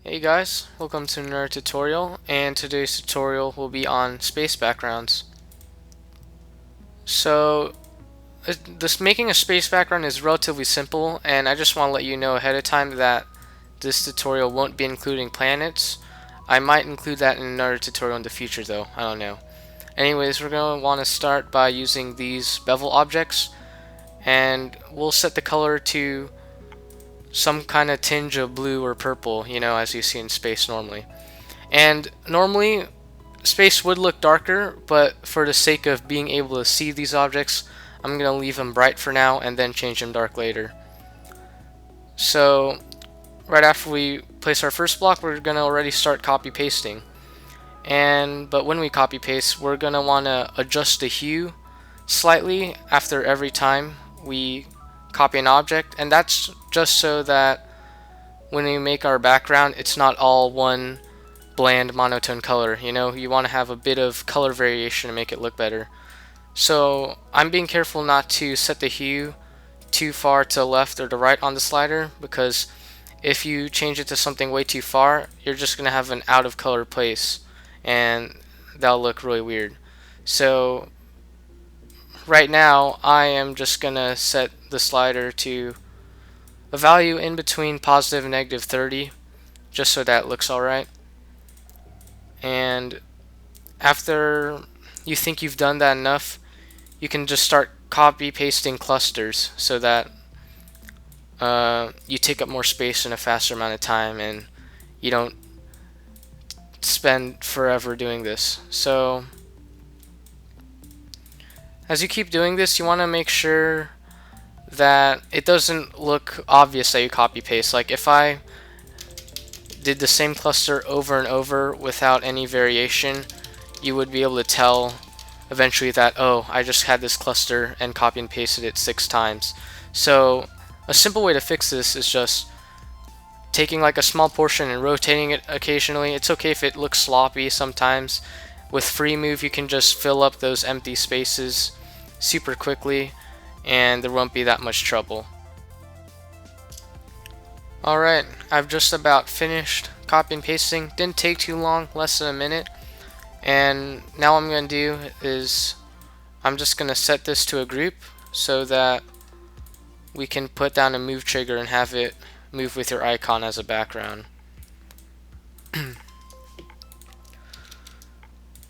Hey guys, welcome to another tutorial, and today's tutorial will be on space backgrounds. So, this making a space background is relatively simple, and I just want to let you know ahead of time that this tutorial won't be including planets. I might include that in another tutorial in the future though, I don't know. Anyways, we're going to want to start by using these bevel objects, and we'll set the color to some kind of tinge of blue or purple, as you see in space normally. And normally, space would look darker, but for the sake of being able to see these objects, I'm going to leave them bright for now and then change them dark later. So, right after we place our first block, we're going to already start copy pasting. But when we copy paste, we're going to want to adjust the hue slightly after every time we copy an object, and that's just so that when we make our background, it's not all one bland monotone color. You want to have a bit of color variation to make it look better. So I'm being careful not to set the hue too far to the left or the right on the slider, because if you change it to something way too far, you're just going to have an out of color place, and that'll look really weird. So right now I am just going to set the slider to a value in between positive and negative 30, just so that looks alright. And after you think you've done that enough, you can just start copy pasting clusters so that you take up more space in a faster amount of time and you don't spend forever doing this. So as you keep doing this, you want to make sure that it doesn't look obvious that you copy paste. Like if I did the same cluster over and over without any variation, you would be able to tell eventually that, oh, I just had this cluster and copy and pasted it 6 times. So a simple way to fix this is just taking like a small portion and rotating it occasionally. It's okay if it looks sloppy sometimes. With free move, you can just fill up those empty spaces super quickly and there won't be that much trouble. Alright, I've just about finished copy and pasting. Didn't take too long, less than a minute. And now what I'm going to do is I'm just going to set this to a group so that we can put down a move trigger and have it move with your icon as a background.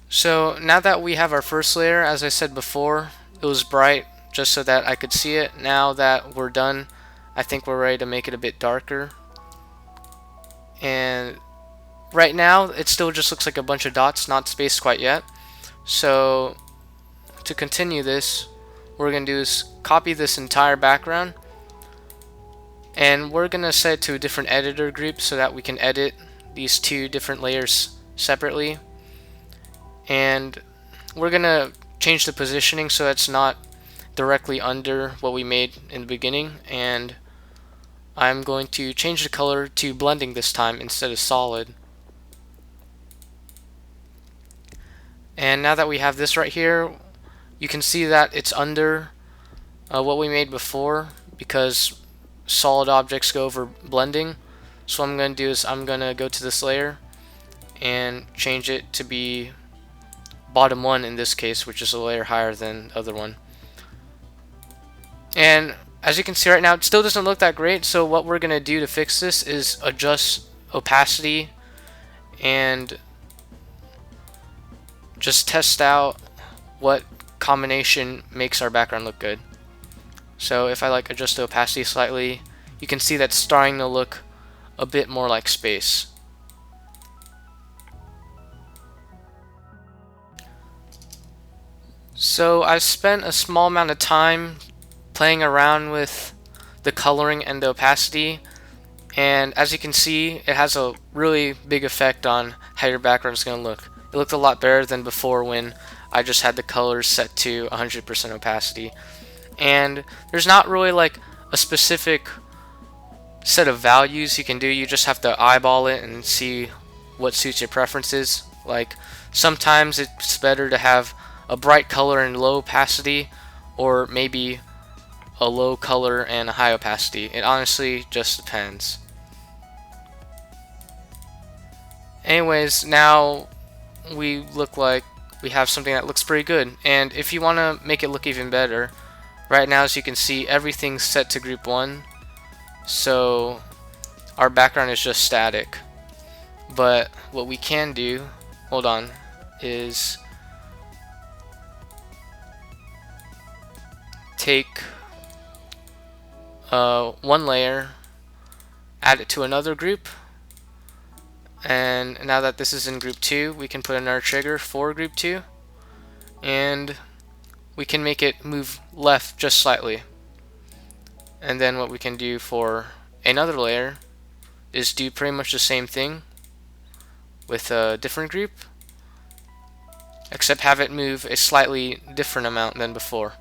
So now that we have our first layer, as I said before, it was bright just so that I could see it. Now that we're done, I think we're ready to make it a bit darker. And right now it still just looks like a bunch of dots, not spaced quite yet. So to continue this, what we're going to do is copy this entire background, and we're going to set it to a different editor group so that we can edit these two different layers separately. And we're going to change the positioning so it's not directly under what we made in the beginning, and I'm going to change the color to blending this time instead of solid. And now that we have this right here, you can see that it's under what we made before because solid objects go over blending. So what I'm going to do is I'm going to go to this layer and change it to be bottom one in this case, which is a layer higher than the other one. And as you can see right now, it still doesn't look that great, so what we're going to do to fix this is adjust opacity and just test out what combination makes our background look good. So if I adjust the opacity slightly, you can see that's starting to look a bit more like space. So I've spent a small amount of time playing around with the coloring and the opacity, and as you can see, it has a really big effect on how your background is going to look. It looked a lot better than before when I just had the colors set to 100% opacity. And there's not really a specific set of values you can do. You just have to eyeball it and see what suits your preferences. Sometimes it's better to have a bright color and low opacity, or maybe a low color and a high opacity. It honestly just depends. Anyways, now we look like we have something that looks pretty good. And if you want to make it look even better, right now as you can see, everything's set to group 1, so our background is just static. But what we can do, hold on, is take one layer, add it to another group, and now that this is in group 2, we can put another trigger for group 2, and we can make it move left just slightly. And then what we can do for another layer is do pretty much the same thing with a different group, except have it move a slightly different amount than before.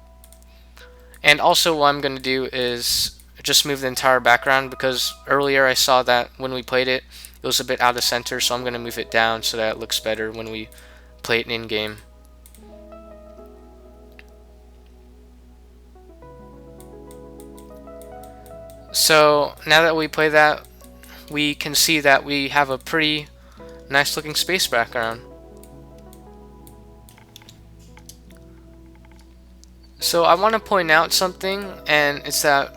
And also what I'm going to do is just move the entire background, because earlier I saw that when we played it, it was a bit out of center, so I'm going to move it down so that it looks better when we play it in-game. So now that we play that, we can see that we have a pretty nice looking space background. So I want to point out something, and it's that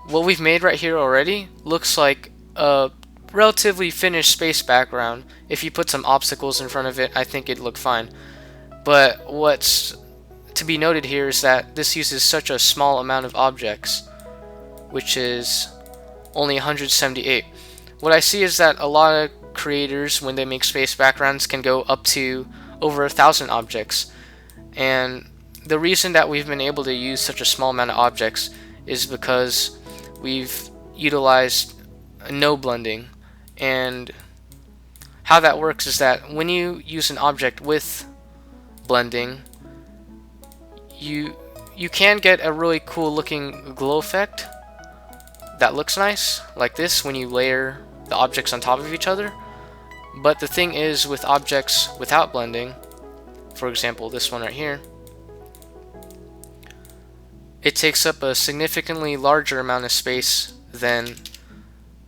what we've made right here already looks like a relatively finished space background. If you put some obstacles in front of it, I think it'd look fine. But what's to be noted here is that this uses such a small amount of objects, which is only 178. What I see is that a lot of creators, when they make space backgrounds, can go up to over 1,000 objects. And the reason that we've been able to use such a small amount of objects is because we've utilized no blending. And how that works is that when you use an object with blending, you can get a really cool looking glow effect that looks nice, like this, when you layer the objects on top of each other. But the thing is, with objects without blending, for example this one right here, it takes up a significantly larger amount of space than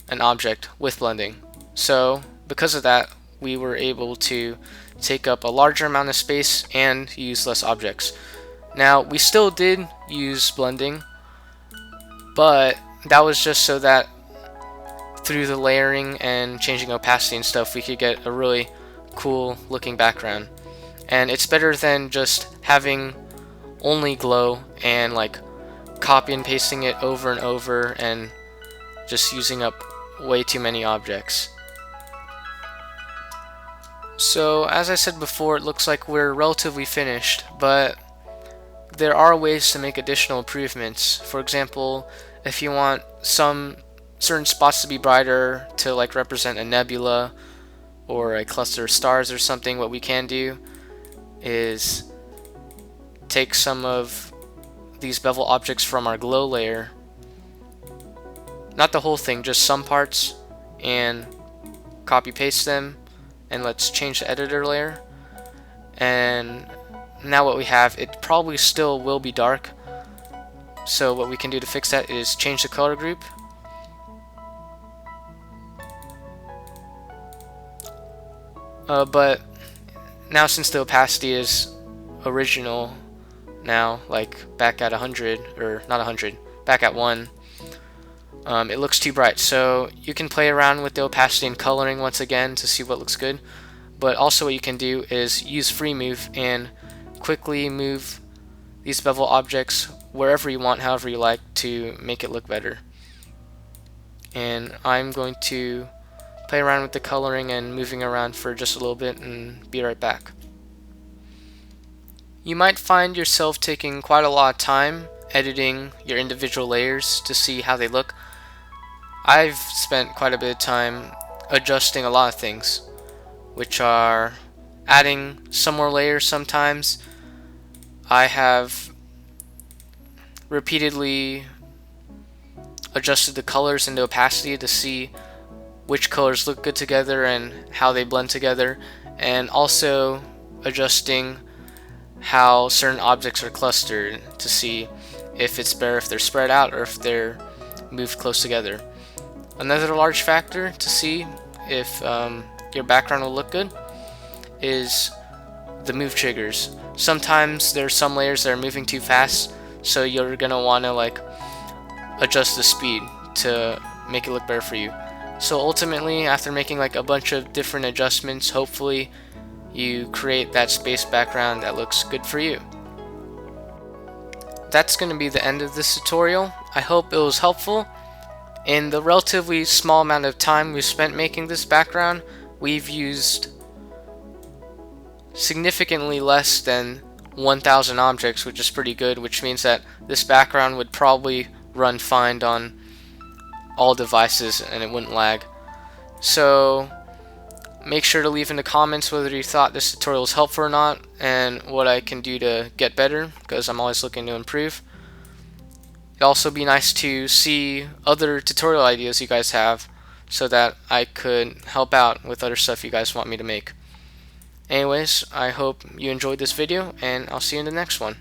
an object with blending. So because of that, we were able to take up a larger amount of space and use less objects. Now, we still did use blending, but that was just so that through the layering and changing opacity and stuff, we could get a really cool looking background. And it's better than just having only glow and like copy and pasting it over and over and just using up way too many objects. So as I said before, it looks like we're relatively finished, but there are ways to make additional improvements. For example, if you want some certain spots to be brighter to like represent a nebula or a cluster of stars or something, what we can do is take some of these bevel objects from our glow layer, not the whole thing, just some parts, and copy paste them, and let's change the editor layer. And now what we have, it probably still will be dark, so what we can do to fix that is change the color group, but now since the opacity is original now, like back at 100, or not 100, back at 1, it looks too bright. So you can play around with the opacity and coloring once again to see what looks good, but also what you can do is use free move and quickly move these bevel objects wherever you want, however you like, to make it look better. And I'm going to play around with the coloring and moving around for just a little bit and be right back. You might find yourself taking quite a lot of time editing your individual layers to see how they look. I've spent quite a bit of time adjusting a lot of things, which are adding some more layers sometimes. I have repeatedly adjusted the colors and the opacity to see which colors look good together and how they blend together, and also adjusting how certain objects are clustered to see if it's better if they're spread out or if they're moved close together. Another large factor to see if your background will look good is the move triggers. Sometimes there's some layers that are moving too fast, so you're gonna want to like adjust the speed to make it look better for you. So ultimately, after making like a bunch of different adjustments, hopefully you create that space background that looks good for you. That's going to be the end of this tutorial. I hope it was helpful. In the relatively small amount of time we spent making this background, we've used significantly less than 1,000 objects, which is pretty good, which means that this background would probably run fine on all devices and it wouldn't lag. So make sure to leave in the comments whether you thought this tutorial was helpful or not and what I can do to get better, because I'm always looking to improve. It'd also be nice to see other tutorial ideas you guys have so that I could help out with other stuff you guys want me to make. Anyways, I hope you enjoyed this video, and I'll see you in the next one.